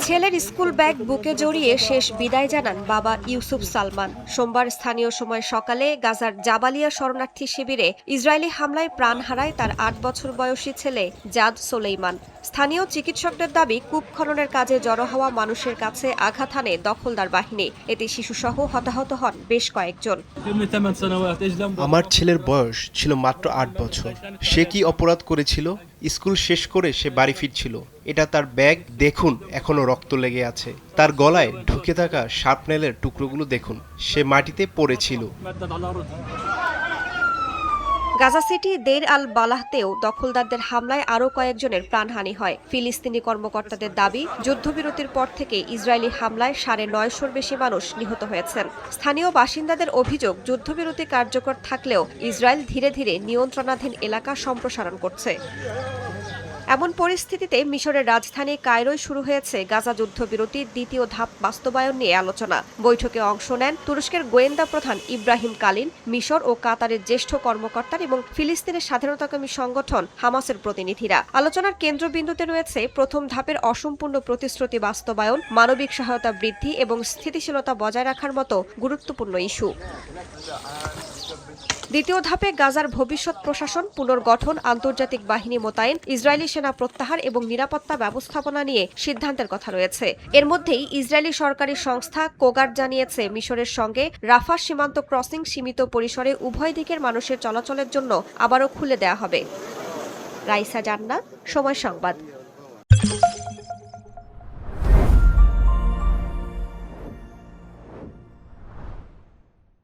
ছেলের school bag বুকে জড়িয়ে শেষ বিদায় জানান বাবা ইউসুফ সালমান। সোমবার স্থানীয় সময় সকালে গাজার জাবালিয়া শরণার্থী শিবিরে ইসরায়েলি হামলায় প্রাণ হারায় তার ৮ বছর বয়সী ছেলে জাদ সোলেইমান। স্থানীয় চিকিৎসকদের দাবি, কূপ খননের কাজে জড়ো হওয়া মানুষের কাছে আঘাত হানে দখলদার বাহিনী। এতে শিশুসহ হতাহত হন বেশ কয়েকজন। আমার ছেলের বয়স ছিল মাত্র ৮ বছর। সে কি অপরাধ করেছিল? স্কুল শেষ করে সে বাড়ি ফিরছিল। এটা তার ব্যাগ, দেখুন এখনো রক্ত লেগে আছে। তার গলায় ঢুকে থাকা শার্পনেলের টুকরোগুলো দেখুন, সে মাটিতে পড়েছিল। গাজা সিটি দের আল বালাহতেও দখলদারদের হামলায় আরও কয়েকজনের প্রাণহানি হয়। ফিলিস্তিনি কর্মকর্তাদের দাবি, যুদ্ধবিরতির পর থেকে ইসরায়েলি হামলায় ৯৫০র বেশি মানুষ নিহত হয়েছেন। স্থানীয় বাসিন্দাদের অভিযোগ, যুদ্ধবিরতি কার্যকর থাকলেও ইসরায়েল ধীরে ধীরে নিয়ন্ত্রণাধীন এলাকা সম্প্রসারণ করছে। এমন পরিস্থিতিতে মিশরের রাজধানী কায়রোয় শুরু হয়েছে গাজা যুদ্ধবিরতির দ্বিতীয় ধাপ বাস্তবায়ন নিয়ে আলোচনা। বৈঠকে অংশ নেন তুরস্কের গোয়েন্দা প্রধান ইব্রাহিম কালিন, মিশর ও কাতারের জ্যেষ্ঠ কর্মকর্তা এবং ফিলিস্তিনের স্বাধীনতাকামী সংগঠন হামাসের প্রতিনিধিরা। আলোচনার কেন্দ্রবিন্দুতে রয়েছে প্রথম ধাপের অসম্পূর্ণ প্রতিশ্রুতি বাস্তবায়ন, মানবিক সহায়তা বৃদ্ধি এবং স্থিতিশীলতা বজায় রাখার মতো গুরুত্বপূর্ণ ইস্যু। দ্বিতীয় ধাপে গাজার ভবিষ্যৎ প্রশাসন পুনর্গঠন, আন্তর্জাতিক বাহিনী মোতায়েন, ইসরায়েলি সেনা প্রত্যাহার এবং নিরাপত্তা ব্যবস্থাপনা নিয়ে সিদ্ধান্তের কথা রয়েছে। এর মধ্যেই ইসরায়েলি সরকারি সংস্থা কোগার জানিয়েছে, মিশরের সঙ্গে রাফা সীমান্ত ক্রসিং সীমিত পরিসরে উভয় দিকের মানুষের চলাচলের জন্য আবারও খুলে দেওয়া হবে। রাইসা জান্নাত, সময় সংবাদ।